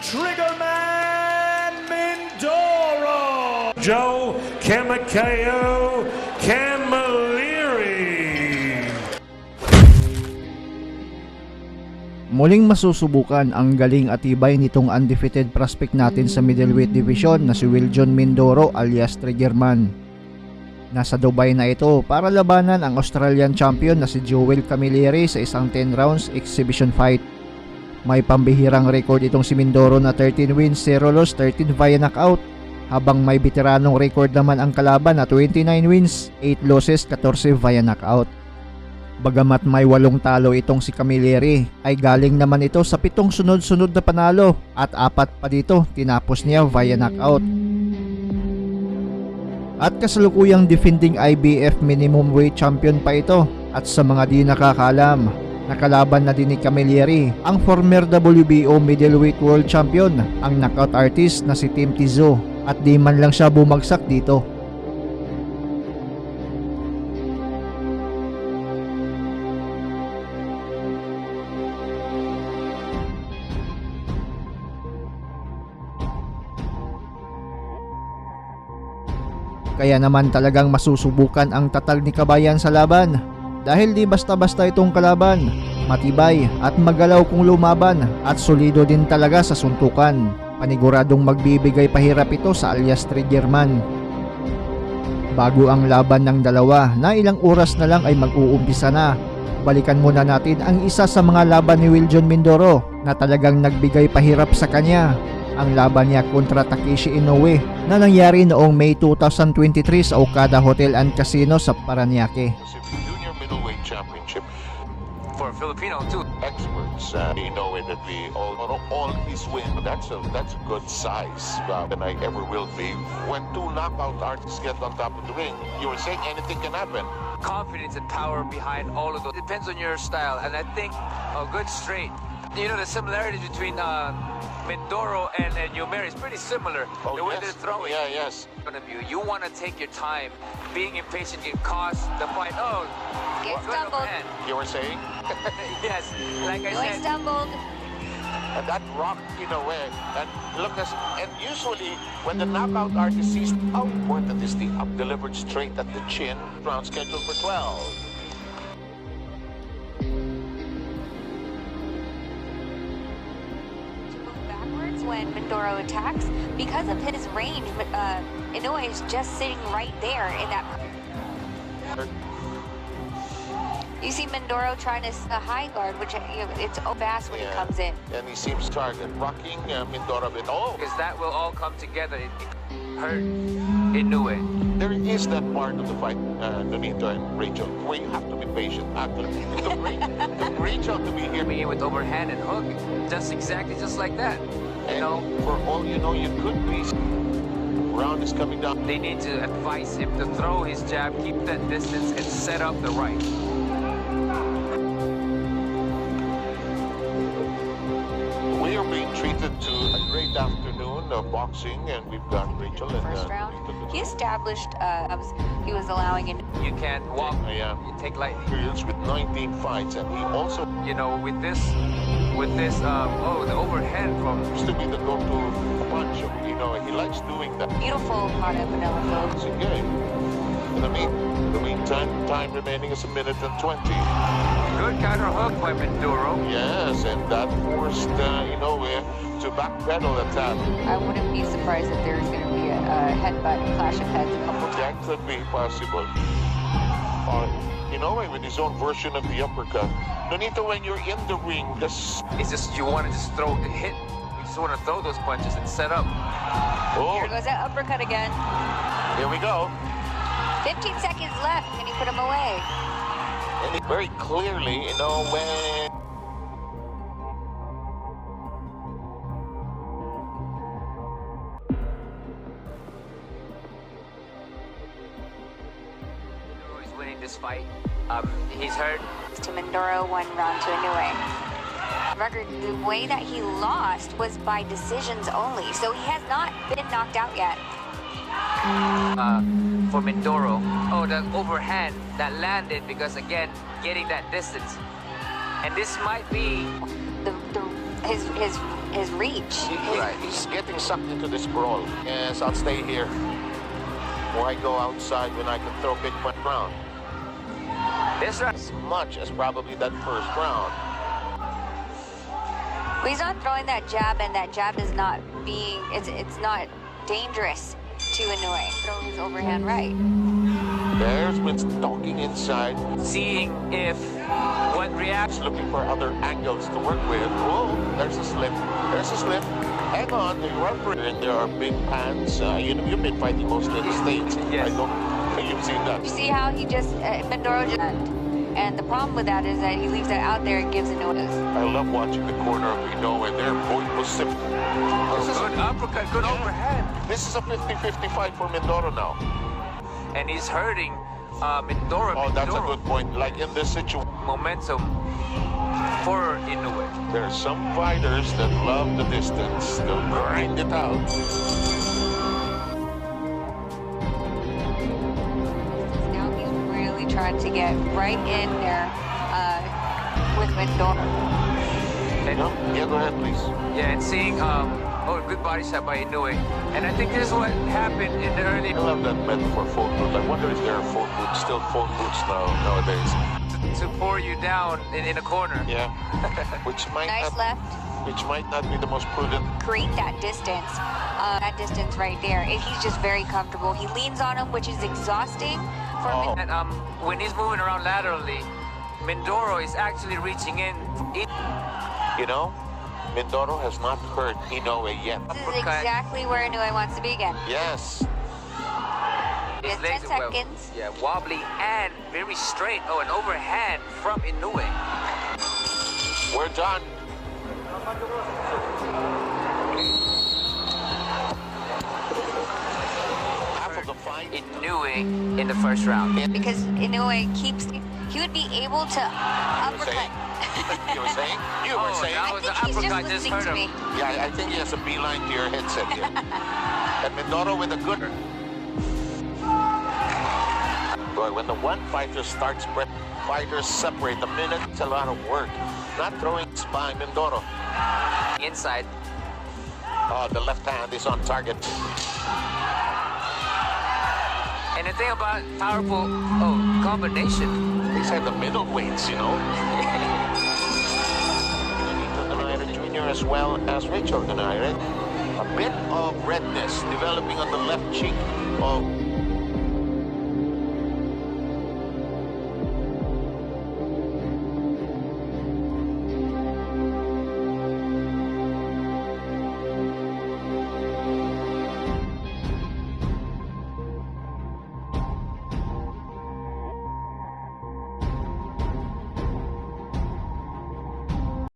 Triggerman Mindoro, Joe Camilleri, CAMILLERI. Muling masusubukan ang galing at tibay nitong undefeated prospect natin sa middleweight division na si WELJON Mindoro alias Triggerman. Nasa Dubai na ito para labanan ang Australian champion na si Joel Camilleri sa isang 10 rounds exhibition fight. May pambihirang record itong si Mindoro na 13 wins, 0 loss, 13 via knockout, habang may veteranong record naman ang kalaban na 29 wins, 8 losses, 14 via knockout. Bagamat may 8 talo itong si Camilleri, ay galing naman ito sa 7 sunod-sunod na panalo at 4 pa dito tinapos niya via knockout. At kasalukuyang defending IBF minimum weight champion pa ito. At sa mga di nakakalam, nakalaban na din ni Camilleri ang former WBO middleweight world champion, ang knockout artist na si Tim Tizzo, at di man lang siya bumagsak dito. Kaya naman talagang masusubukan ang tatag ni Kabayan sa laban, dahil di basta-basta itong kalaban, matibay at magalaw kung lumaban at solido din talaga sa suntukan. Paniguradong magbibigay pahirap ito sa alias Triggerman. Bago ang laban ng dalawa na ilang oras na lang ay mag-uumpisa na, balikan muna natin ang isa sa mga laban ni WELJON Mindoro na talagang nagbigay pahirap sa kanya. Ang laban niya kontra Takeshi Inoue na nangyari noong May 2023 sa Okada Hotel and Casino sa Parañaque. Junior middleweight championship for Filipino too. Experts know that we all his win. That's a good size than I ever will be. When 2 knockout artists get on top of the ring, you were saying anything can happen. Confidence and power behind all of those. Depends on your style, and I think a good straight. You know, the similarities between Mindoro and Yumeri is pretty similar. Oh, the way yes. they're throwing. Yeah, yes. You want to take your time. Being impatient can cost the fight. Oh, Get good stumbled. overhand. You were saying? Yes, like I No, I said. stumbled. And that rocked in a way. And look, and usually when the knockout artist sees how important is the up delivered straight at the chin, round scheduled for 12. Backwards when Mindoro attacks. Because of his range, Inoue is just sitting right there in that. You see Mindoro trying to high guard, which it's fast when he comes in. And he seems target rocking Mindoro a bit. Oh, Because that will all come together. It hurt Inoue. there is that part of the fight, Donito and Rachel, where you have to be patient. Actually, the Rachel to be here. Coming in with overhand and hook, just exactly just like that. You And know, for all you know, you could be. Round is coming down. they need to advise him to throw his jab, keep that distance, and set up the right. We are being treated to a great afternoon of boxing, and we've got Rachel and First round, he established. He was allowing in. You can't walk. Yeah. You take lightly. Experience with 19 fights, and he also You know, with this, the overhand from. used to be the go-to punch. You know, he likes doing that. Beautiful part of Manila Phil. It's a game. In the meantime, time remaining is 1 minute and 20. Good counter hook by Mindoro. Yes, and that forced Inoue to backpedal attack. I wouldn't be surprised if there's going to be a headbutt, a clash of heads a couple That times. could be possible. Inoue with his own version of the uppercut. Donito, when you're in the ring, this It's just you want to just hit. You just want to throw those punches and set up. oh, Here goes that uppercut again. here we go. 15 seconds left. Can he put him away? And it very clearly, when Mindoro is winning this fight. He's hurt. To Mindoro, 1 round to Inoue. Record, the way that he lost was by decisions only, so he has not been knocked out yet. For Mindoro. Oh, the overhand that landed because, again, getting that distance. And this might be His his reach. He's getting sucked into this brawl. Yes, I'll stay here. Why go outside when I can throw big point round? This round. As much as probably that first round. But he's not throwing that jab, and that jab is not being, it's not dangerous to Inoue. Throw his overhand right. There's been talking inside. Seeing if what reaction. Looking for other angles to work with. Oh, there's a slip. There's a slip. Hang on, the rubber. And there are big pans. You've been fighting mostly in the States. Yes. I don't think you've seen that. You see how he just, Mindoro just, and the problem with that is that he leaves that out there and gives Inoue. I love watching the corner of Inoue and they're both positive. Good uppercut, good overhand. This is a 50-50 fight for Mindoro now. And he's hurting Mindoro. Oh, that's a Mindoro. good point. Like in this situation, Momentum for Inoue. there are some fighters that love the distance. They'll grind it out. Now he's really trying to get right in there with Mindoro. No? Yeah, go ahead, please. Yeah, and seeing good body shot by Inoue. And I think this is what happened in the early. I love that metaphor, phone booth. I wonder if there are phone booths, still phone booths nowadays. To pour you down in a corner. Yeah. Which might Nice not, left. which might not be the most prudent. Create that distance right there. If he's just very comfortable, he leans on him, which is exhausting for Oh. him. And when he's moving around laterally, Mindoro is actually reaching in. You know, Mindoro has not hurt Inoue yet. This is exactly where Inoue wants to be again. Yes. His It's legs 10 are seconds. Yeah, wobbly and very straight. Oh, an overhand from Inoue. We're done. Half of the fight. Inoue in the first round. Because Inoue he would be able to uppercut. You were saying? You were Oh, saying? that I was think an he's just uppercut, just listening hurt to him. me. Yeah, I think he has a beeline to your headset here. And Mindoro with a good. Boy, when the one fighter starts, fighters separate. The minute, it's a lot of work. Not throwing spine, Mindoro. Inside. Oh, the left hand is on target. And the thing about powerful combination. These are the middleweights, you know. Donaire Jr. as well as Rachel Donaire. A bit of redness developing on the left cheek of